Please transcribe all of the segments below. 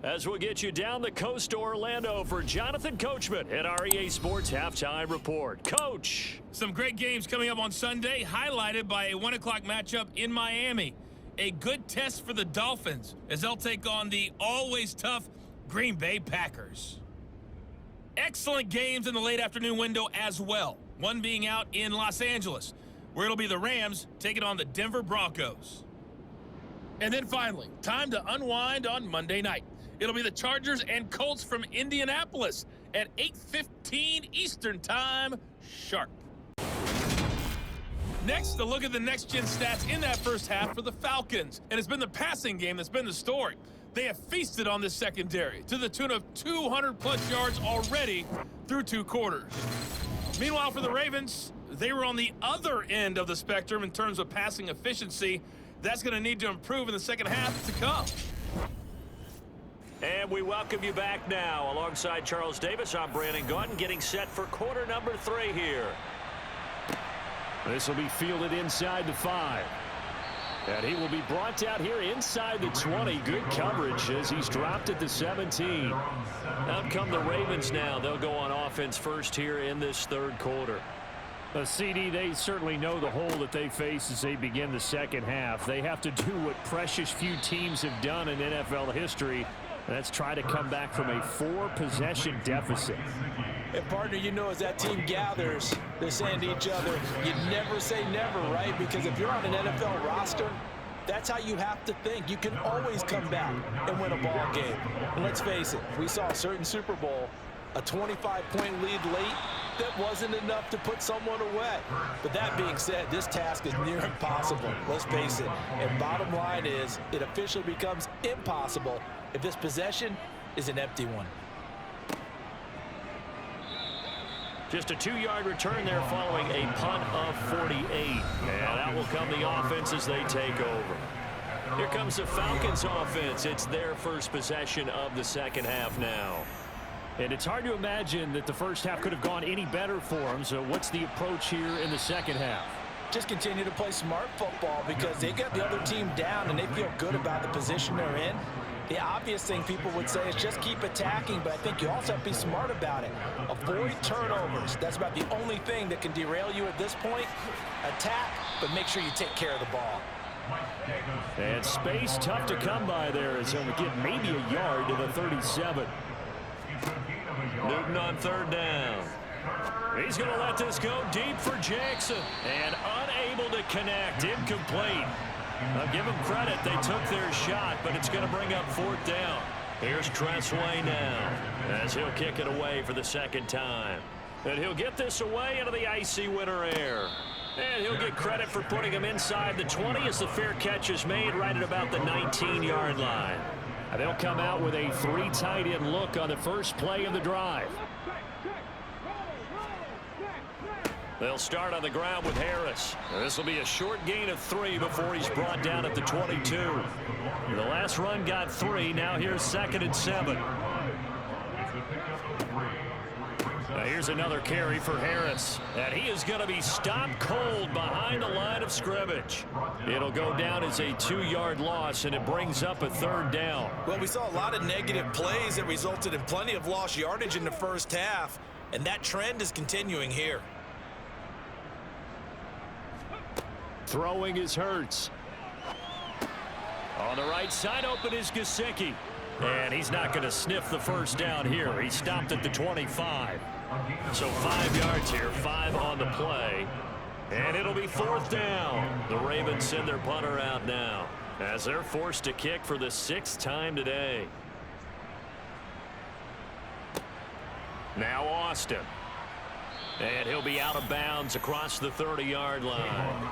as we'll get you down the coast to Orlando for Jonathan Coachman at our EA Sports Halftime Report. Coach. Some great games coming up on Sunday, highlighted by a 1 o'clock matchup in Miami. A good test for the Dolphins as they'll take on the always tough Green Bay Packers. Excellent games in the late afternoon window as well. One being out in Los Angeles, where it'll be the Rams taking on the Denver Broncos. And then finally, time to unwind on Monday night. It'll be the Chargers and Colts from Indianapolis at 8:15 Eastern Time sharp. Next, a look at the next-gen stats in that first half for the Falcons. And it's been the passing game that's been the story. They have feasted on this secondary to the tune of 200-plus yards already through 2 quarters. Meanwhile, for the Ravens, they were on the other end of the spectrum in terms of passing efficiency. That's going to need to improve in the second half to come. And we welcome you back now. Alongside Charles Davis, I'm Brandon Gaudin, getting set for quarter number 3 here. This will be fielded inside the 5. And he will be brought out here inside the 20. Good coverage as he's dropped at the 17. Out come the Ravens now. They'll go on offense first here in this third quarter. CD, they certainly know the hole that they face as they begin the second half. They have to do what precious few teams have done in NFL history. That's try to come back from a 4-possession deficit. And, partner, you know, as that team gathers, they're saying to each other, you never say never, right? Because if you're on an NFL roster, that's how you have to think. You can always come back and win a ball game. And let's face it, we saw a certain Super Bowl, a 25-point lead late, that wasn't enough to put someone away. But that being said, this task is near impossible. Let's face it. And bottom line is, it officially becomes impossible if this possession is an empty one. Just a 2-yard return there following a punt of 48. And out will come the offense as they take over. Here comes the Falcons offense. It's their first possession of the second half now. And it's hard to imagine that the first half could have gone any better for them. So what's the approach here in the second half? Just continue to play smart football because they got the other team down and they feel good about the position they're in. The obvious thing people would say is just keep attacking, but I think you also have to be smart about it. Avoid turnovers. That's about the only thing that can derail you at this point. Attack, but make sure you take care of the ball. And space tough to come by there as he'll get maybe a yard to the 37. Newton on third down. He's going to let this go deep for Jackson. And unable to connect. Incomplete. I'll give them credit. They took their shot, but it's going to bring up 4th down. Here's Tressway now as he'll kick it away for the second time. And he'll get this away into the icy winter air. And he'll get credit for putting him inside the 20 as the fair catch is made right at about the 19-yard line. And they'll come out with a 3 tight end look on the first play of the drive. They'll start on the ground with Harris. This will be a short gain of 3 before he's brought down at the 22. The last run got 3. Now here's 2nd and 7. Now here's another carry for Harris. And he is going to be stopped cold behind the line of scrimmage. It'll go down as a 2-yard loss, and it brings up a 3rd down. Well, we saw a lot of negative plays that resulted in plenty of lost yardage in the first half, and that trend is continuing here. Throwing is Hurts. On the right side open is Gesicki. And he's not going to sniff the first down here. He stopped at the 25. So 5 yards here, 5 on the play. And it'll be 4th down. The Ravens send their punter out now as they're forced to kick for the 6th time today. Now Austin. And he'll be out of bounds across the 30-yard line.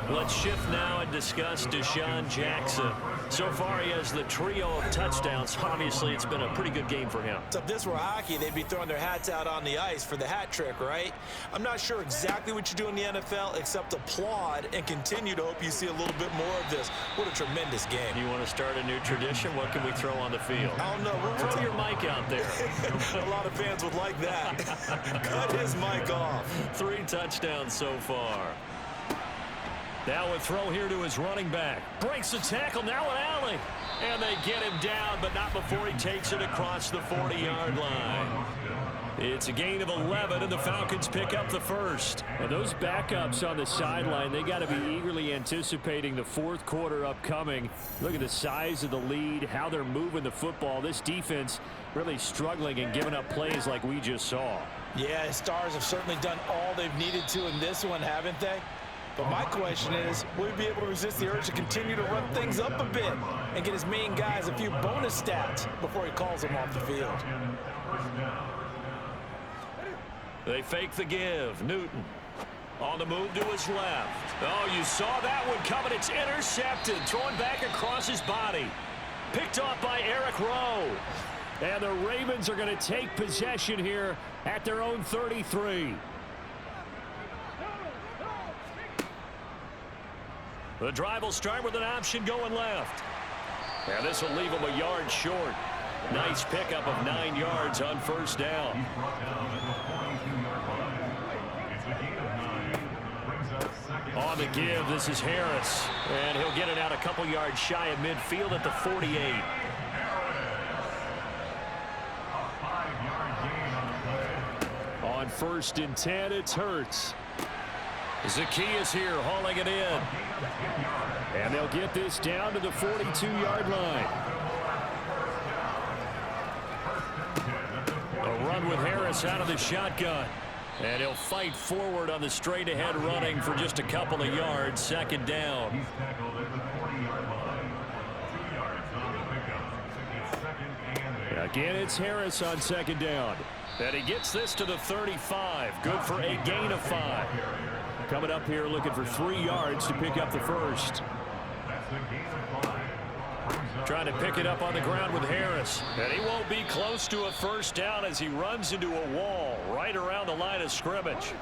Let's shift now and discuss Deshaun Jackson. So far, he has the trio of touchdowns. Obviously, it's been a pretty good game for him. So if this were hockey, they'd be throwing their hats out on the ice for the hat trick, right? I'm not sure exactly what you do in the NFL except applaud and continue to hope you see a little bit more of this. What a tremendous game. You want to start a new tradition? What can we throw on the field? I don't know. Throw your mic out there. A lot of fans would like that. Cut his mic off. 3 touchdowns so far. Now a throw here to his running back. Breaks the tackle, now an alley. And they get him down, but not before he takes it across the 40-yard line. It's a gain of 11, and the Falcons pick up the first. And those backups on the sideline, they got to be eagerly anticipating the fourth quarter upcoming. Look at the size of the lead, how they're moving the football. This defense really struggling and giving up plays like we just saw. Yeah, Stars have certainly done all they've needed to in this one, haven't they? But my question is, will he be able to resist the urge to continue to run things up a bit and get his main guys a few bonus stats before he calls them off the field? They fake the give. Newton on the move to his left. Oh, you saw that one coming. It's intercepted. Thrown back across his body. Picked off by Eric Rowe. And the Ravens are going to take possession here at their own 33. The drive will start with an option going left. And this will leave him a yard short. Nice pickup of 9 yards on first down. On the give, this is Harris. And he'll get it out a couple yards shy of midfield at the 48. On 1st and 10, it's Hurts. Zacchaeus here hauling it in. And they'll get this down to the 42-yard line. A run with Harris out of the shotgun. And he'll fight forward on the straight-ahead running for just a couple of yards. Second down. Again, it's Harris on second down. And he gets this to the 35. Good for a gain of 5. Coming up here looking for 3 yards to pick up the first. Trying to pick it up on the ground with Harris. And he won't be close to a first down as he runs into a wall right around the line of scrimmage.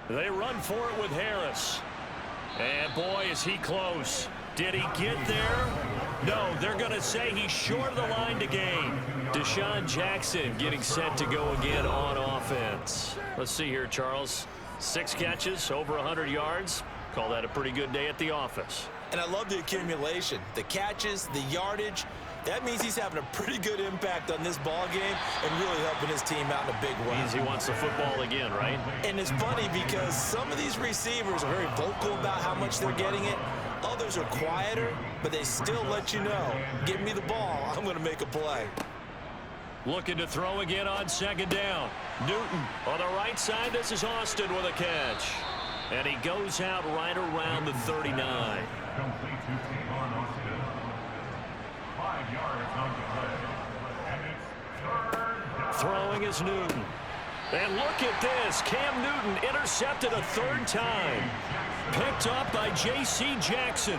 They run for it with Harris. And boy, is he close. Did he get there? No, they're going to say he's short of the line to gain. Deshaun Jackson getting set to go again on offense. Let's see here, Charles. 6 catches, over 100 yards. Call that a pretty good day at the office. And I love the accumulation, the catches, the yardage. That means he's having a pretty good impact on this ball game and really helping his team out in a big way. Means he wants the football again, right? And it's funny because some of these receivers are very vocal about how much they're getting it. Others are quieter, but they still let you know, give me the ball, I'm going to make a play. Looking to throw again on second down. Newton on the right side. This is Austin with a catch. And he goes out right around the 39. Throwing is Newton. And look at this. Cam Newton intercepted a 3rd time. Picked up by J.C. Jackson.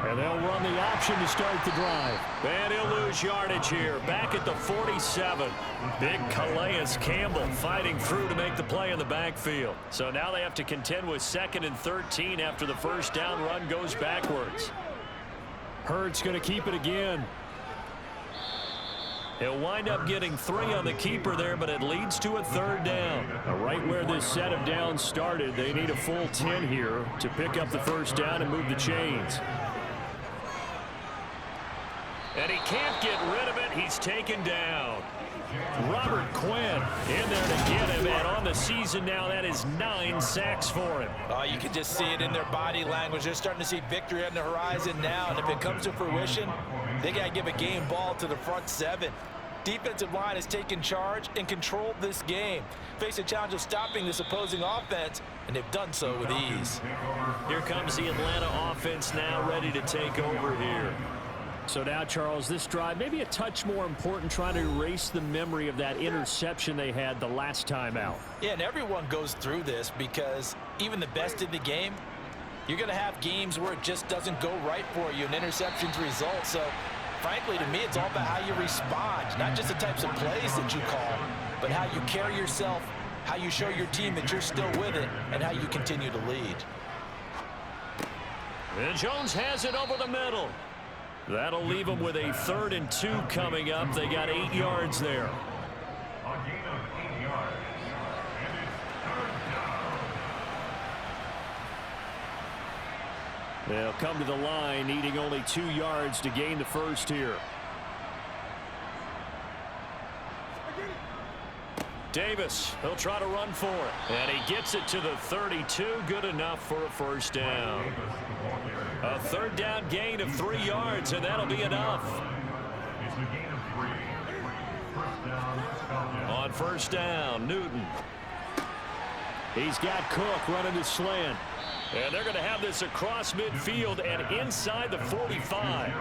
And they'll run the option to start the drive. And he'll lose yardage here. Back at the 47. Big Calais Campbell fighting through to make the play in the backfield. So now they have to contend with 2nd and 13 after the first down run goes backwards. Hurts going to keep it again. He'll wind up getting 3 on the keeper there, but it leads to a 3rd down. Right where this set of downs started, they need a full 10 here to pick up the first down and move the chains. And he can't get rid of it. He's taken down. Robert Quinn in there to get him, and on the season now, that is 9 sacks for him. Oh, you can just see it in their body language. They're starting to see victory on the horizon now, and if it comes to fruition, they got to give a game ball to the front 7. Defensive line has taken charge and controlled this game. Face a challenge of stopping this opposing offense, and they've done so with ease. Here comes the Atlanta offense now ready to take over here. So now, Charles, this drive maybe a touch more important, trying to erase the memory of that interception they had the last time out. Yeah, and everyone goes through this because even the best in the game, you're going to have games where it just doesn't go right for you and interceptions result. So, frankly, to me, it's all about how you respond, not just the types of plays that you call, but how you carry yourself how you show your team that you're still with it, and how you continue to lead. And Jones has it over the middle. That'll leave them with a 3rd and 2 coming up. They got 8 yards there. They'll come to the line needing only 2 yards to gain the first here. Davis, he'll try to run for it. And he gets it to the 32. Good enough for a first down. A 3rd down gain of 3 yards, and that'll be enough. On first down, Newton. He's got Cook running the slant. And they're going to have this across midfield and inside the 45.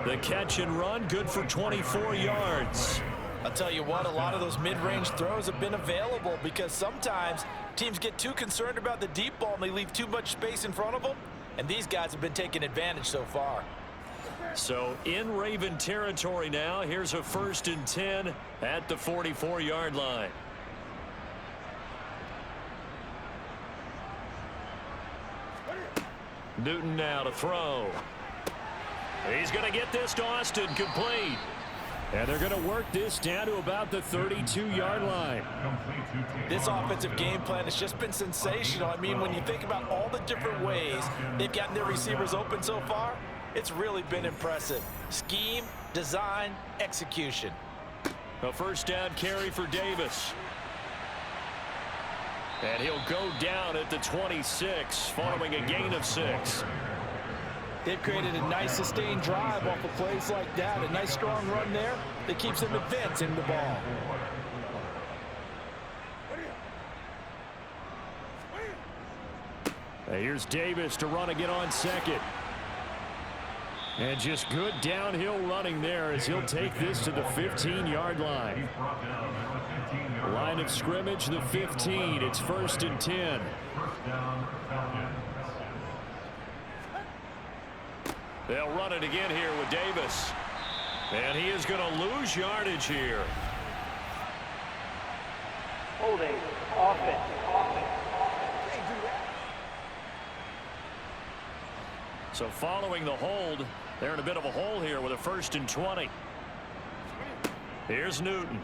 The catch and run, good for 24 yards. I'll tell you what, a lot of those mid-range throws have been available because sometimes teams get too concerned about the deep ball and they leave too much space in front of them. And these guys have been taking advantage so far. So in Raven territory now, here's a 1st and 10 at the 44-yard line. Newton now to throw. He's going to get this to Austin, complete. And they're going to work this down to about the 32-yard line. This offensive game plan has just been sensational. I mean, when you think about all the different ways they've gotten their receivers open so far, it's really been impressive. Scheme, design, execution. A 1st down carry for Davis. And he'll go down at the 26 following a gain of 6. They've created a nice sustained drive off of plays like that. A nice strong run there that keeps them advancing the ball. Here's Davis to run again on 2nd. And just good downhill running there as he'll take this to the 15-yard line. Line of scrimmage, the 15. It's 1st and 10. They'll run it again here with Davis. And he is going to lose yardage here. Holding, offense. So following the hold, they're in a bit of a hole here with a 1st and 20. Here's Newton.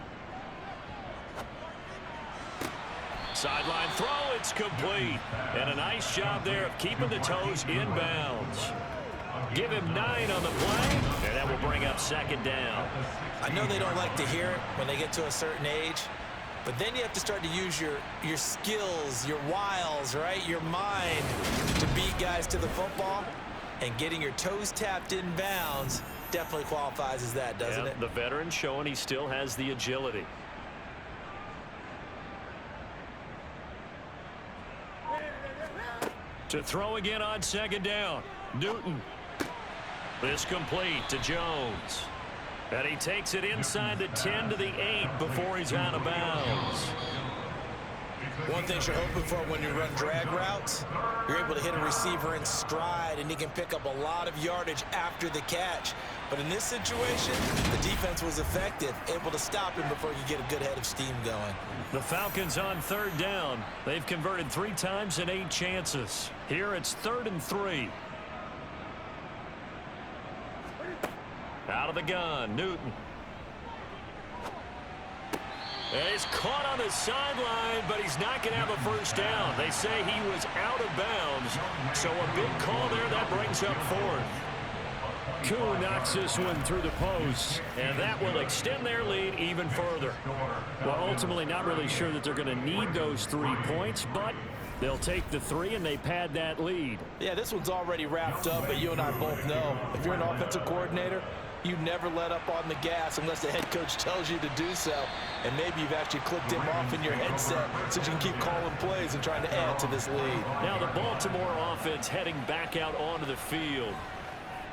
Sideline throw, it's complete. And a nice job there of keeping the toes in bounds. Give him 9 on the play, and that will bring up 2nd down. I know they don't like to hear it when they get to a certain age, but then you have to start to use your skills, your wiles, right? Your mind to beat guys to the football. And getting your toes tapped in bounds definitely qualifies as that, doesn't it? The veteran showing he still has the agility. To throw again on 2nd down. Newton. This complete to Jones. And he takes it inside the 10 to the 8 before he's out of bounds. One thing you're hoping for when you run drag routes, you're able to hit a receiver in stride, and he can pick up a lot of yardage after the catch. But in this situation, the defense was effective, able to stop him before you get a good head of steam going. The Falcons on 3rd down. They've converted 3 times in 8 chances. Here it's 3rd and 3. Out of the gun, Newton. And he's caught on the sideline, but he's not going to have a first down. They say he was out of bounds. So a big call there, that brings up 4th. Koo knocks this one through the post, and that will extend their lead even further. Well, ultimately not really sure that they're going to need those 3 points, but they'll take the 3 and they pad that lead. Yeah, this one's already wrapped up, but you and I both know if you're an offensive coordinator, you never let up on the gas unless the head coach tells you to do so. And maybe you've actually clicked him off in your headset so you can keep calling plays and trying to add to this lead. Now the Baltimore offense heading back out onto the field.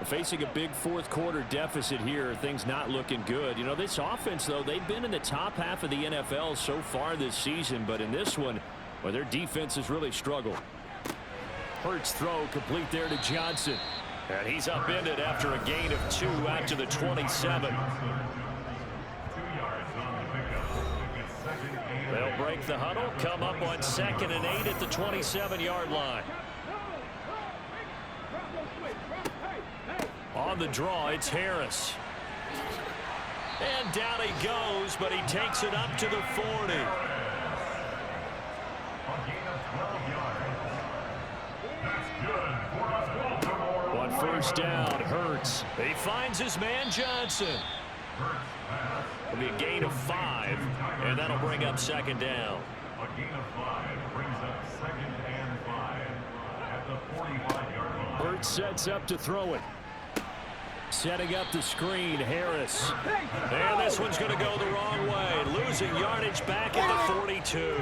Facing a big 4th quarter deficit here, things not looking good. You know, this offense, though, they've been in the top half of the NFL so far this season, but in this one, well, their defense has really struggled. Hurts throw complete there to Johnson. And he's upended after a gain of 2 out to the 27. They'll break the huddle, come up on 2nd and 8 at the 27-yard line. On the draw, it's Harris. And down he goes, but he takes it up to the 40. On 1st down, Hurts. He finds his man Johnson. It'll be a gain of 5, and that'll bring up 2nd down. A gain of 5 brings up 2nd and 5 at the 45-yard line. Hurts sets up to throw it. Setting up the screen, Harris. And this one's going to go the wrong way. Losing yardage back at the 42.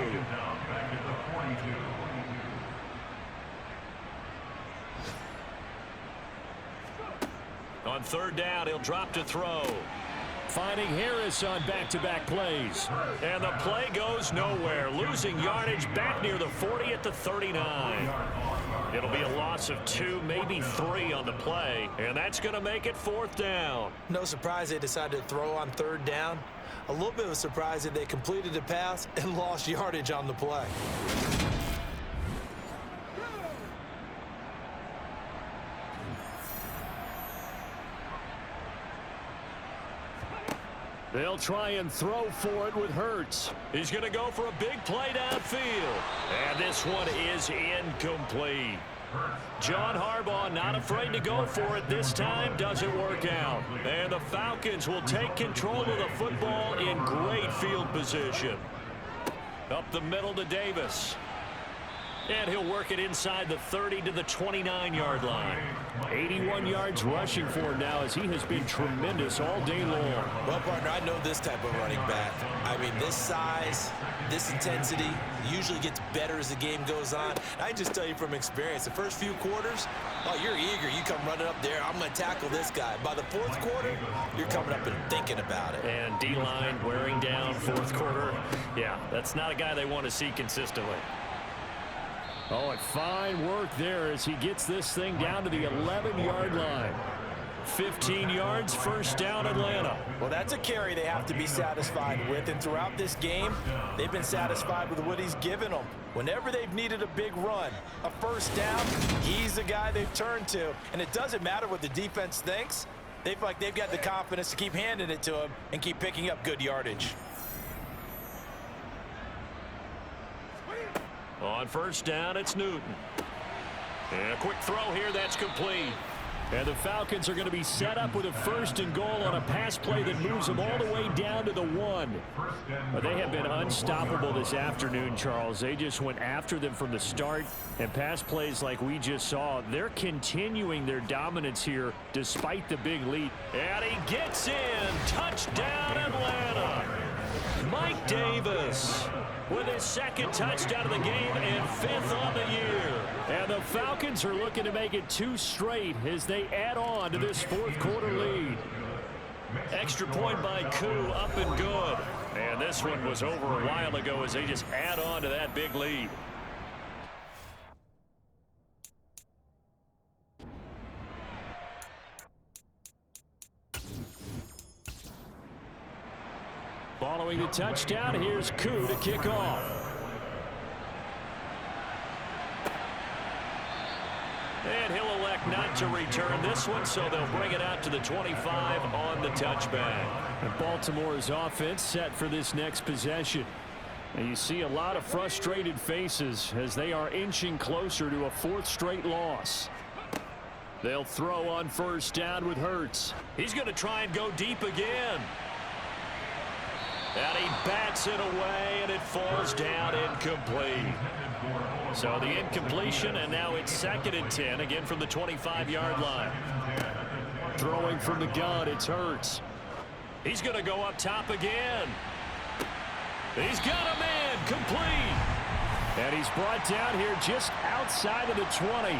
On 3rd down, he'll drop to throw. Finding Harris on back-to-back plays. And the play goes nowhere. Losing yardage back near the 40 at the 39. It'll be a loss of 2, maybe 3 on the play. And that's going to make it 4th down. No surprise they decided to throw on 3rd down. A little bit of a surprise that they completed the pass and lost yardage on the play. They'll try and throw for it with Hurts. He's going to go for a big play downfield. And this one is incomplete. John Harbaugh not afraid to go for it this time. Doesn't work out. And the Falcons will take control of the football in great field position. Up the middle to Davis. And he'll work it inside the 30 to the 29-yard line. 81 yards rushing for him now as he has been tremendous all day long. Well, partner, I know this type of running back. I mean, this size, this intensity usually gets better as the game goes on. I just tell you from experience, the first few quarters, oh, you're eager. You come running up there, I'm going to tackle this guy. By the 4th quarter, you're coming up and thinking about it. And D-line wearing down 4th quarter. Yeah, that's not a guy they want to see consistently. Oh, and fine work there as he gets this thing down to the 11-yard line. 15 yards, 1st down, Atlanta. Well, that's a carry they have to be satisfied with, and throughout this game, they've been satisfied with what he's given them. Whenever they've needed a big run, a 1st down, he's the guy they've turned to. And it doesn't matter what the defense thinks. They feel like they've got the confidence to keep handing it to him and keep picking up good yardage. On 1st down, it's Newton. And a quick throw here, that's complete. And the Falcons are going to be set up with a 1st and goal on a pass play that moves them all the way down to the 1. But they have been unstoppable this afternoon, Charles. They just went after them from the start. And pass plays like we just saw, they're continuing their dominance here despite the big lead. And he gets in. Touchdown, Atlanta. Mike Davis with his 2nd touchdown of the game and 5th on the year. And the Falcons are looking to make it 2 straight as they add on to this 4th quarter lead. Extra point by Koo, up and good. And this one was over a while ago as they just add on to that big lead. Following the touchdown, here's Koo to kick off. And he'll elect not to return this one, so they'll bring it out to the 25 on the touchback. And Baltimore's offense set for this next possession. And you see a lot of frustrated faces as they are inching closer to a 4th straight loss. They'll throw on 1st down with Hurts. He's going to try and go deep again. And he bats it away, and it falls down incomplete. So the incompletion, and now it's 2nd and 10, again from the 25-yard line. Throwing from the gun, it's Hurts. He's going to go up top again. He's got a man, complete. And he's brought down here just outside of the 20.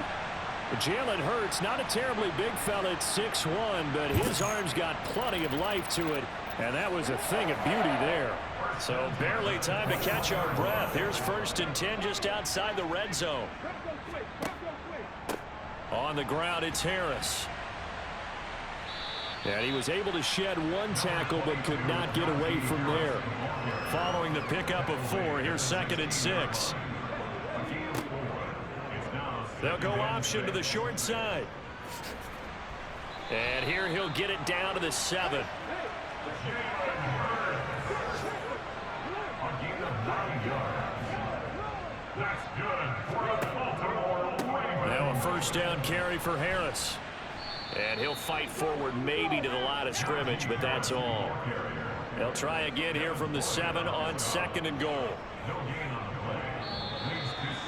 Jalen Hurts, not a terribly big fella at 6'1", but his arm's got plenty of life to it. And that was a thing of beauty there. So barely time to catch our breath. Here's 1st and 10 just outside the red zone. On the ground, it's Harris. And he was able to shed one tackle but could not get away from there. Following the pickup of 4, here's 2nd and 6. They'll go option to the short side. And here he'll get it down to the 7. Now a first down carry for Harris. And he'll fight forward maybe to the line of scrimmage, but that's all. They'll try again here from the 7 on 2nd and goal.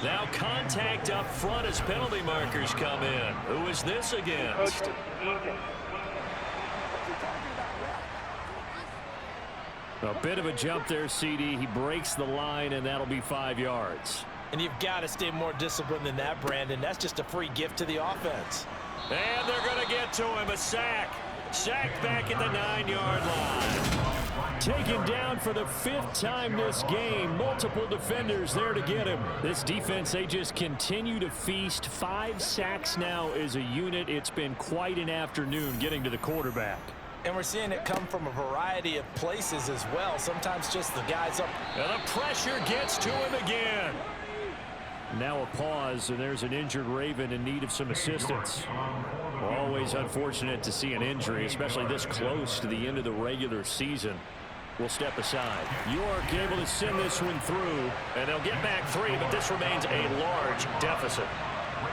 Now contact up front as penalty markers come in. Who is this against? A bit of a jump there, CD. He breaks the line, and that'll be 5 yards. And you've got to stay more disciplined than that, Brandon. That's just a free gift to the offense. And they're going to get to him. A sack. Sacked back at the 9-yard line. Taken down for the 5th time this game. Multiple defenders there to get him. This defense, they just continue to feast. 5 sacks now as a unit. It's been quite an afternoon getting to the quarterback. And we're seeing it come from a variety of places as well. Sometimes just the guys up. And the pressure gets to him again. Now a pause, and there's an injured Raven in need of some assistance. Always unfortunate to see an injury, especially this close to the end of the regular season. We'll step aside. York able to send this one through, and they'll get back 3, but this remains a large deficit.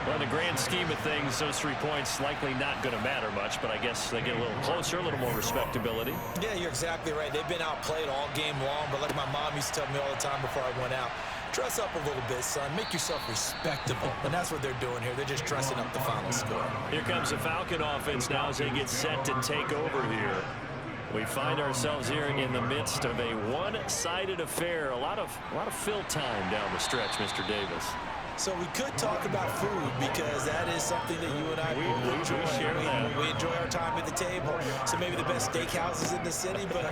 Well, in the grand scheme of things, those 3 points likely not going to matter much, but I guess they get a little closer, a little more respectability. Yeah, you're exactly right. They've been outplayed all game long, but like my mom used to tell me all the time before I went out, dress up a little bit, son. Make yourself respectable. And that's what they're doing here. They're just dressing up the final score. Here comes the Falcon offense now as they get set to take over here. We find ourselves here in the midst of a one-sided affair. A lot of fill time down the stretch, Mr. Davis. So we could talk about food because that is something that you and I enjoy. We enjoy our time at the table. So maybe the best steakhouses in the city, but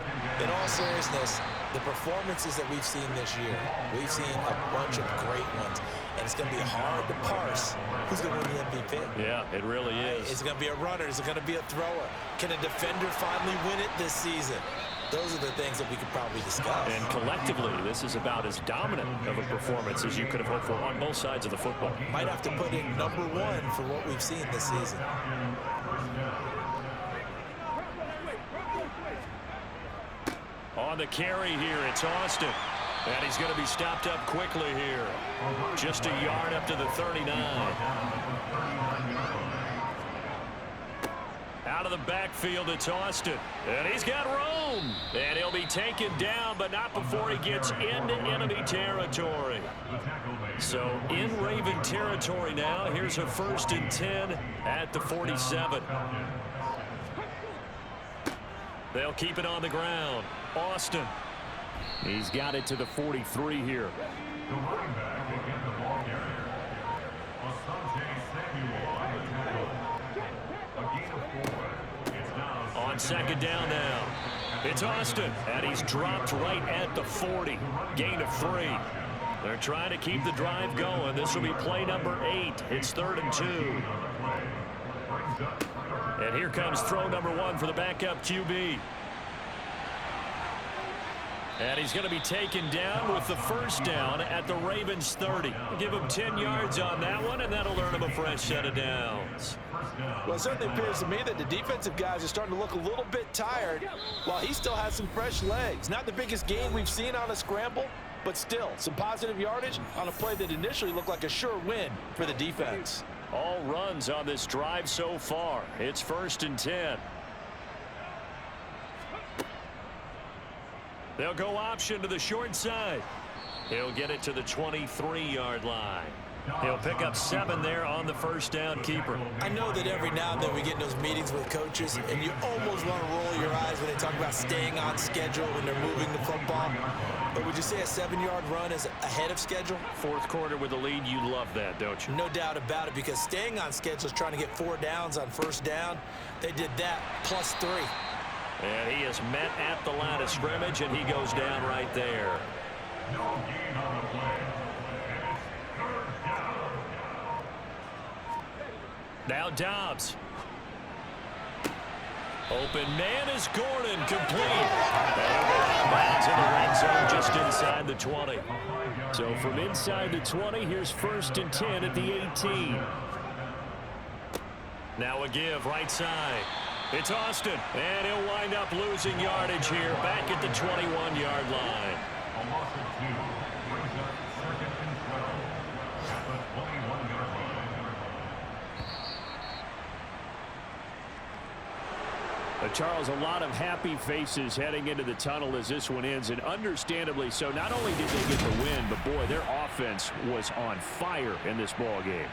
in all seriousness, the performances that we've seen this year, we've seen a bunch of great ones. And it's going to be hard to parse who's going to win the MVP. Yeah, it really is. Is it going to be a runner? Is it going to be a thrower? Can a defender finally win it this season? Those are the things that we could probably discuss. And collectively, this is about as dominant of a performance as you could have hoped for on both sides of the football. Might have to put in #1 for what we've seen this season. On the carry here, it's Austin. And he's going to be stopped up quickly here. Just a yard up to the 39. Out of the backfield, it's Austin. And he's got room. And he'll be taken down, but not before he gets into enemy territory. So in Raven territory now. Here's a 1st and 10 at the 47. They'll keep it on the ground. Austin. He's got it to the 43 here. The running back will get the ball carrier. On 2nd down now. It's Austin, and he's dropped right at the 40. Gain of 3. They're trying to keep the drive going. This will be play number 8. It's 3rd and 2. And here comes throw number 1 for the backup QB. And he's going to be taken down with the 1st down at the Ravens 30. Give him 10 yards on that one, and that'll earn him a fresh set of downs. Well, it certainly appears to me that the defensive guys are starting to look a little bit tired while he still has some fresh legs. Not the biggest gain we've seen on a scramble, but still some positive yardage on a play that initially looked like a sure win for the defense. All runs on this drive so far. It's 1st and 10. They'll go option to the short side. He'll get it to the 23-yard line. He'll pick up 7 there on the 1st down keeper. I know that every now and then we get in those meetings with coaches, and you almost want to roll your eyes when they talk about staying on schedule when they're moving the football. But would you say a 7-yard run is ahead of schedule? 4th quarter with the lead, you love that, don't you? No doubt about it, because staying on schedule is trying to get 4 downs on 1st down. They did that plus 3. And he is met at the line of scrimmage, and he goes down right there. No gain on the play. Now Dobbs. Open man is Gordon, complete. And bounds in the red zone just inside the 20. So from inside the 20, here's 1st and 10 at the 18. Now a give right side. It's Austin, and he'll wind up losing yardage here back at the 21-yard line. A loss of 2 brings up 2nd and 12 at the 21-yard line. Charles, a lot of happy faces heading into the tunnel as this one ends, and understandably so. Not only did they get the win, but boy, their offense was on fire in this ball game.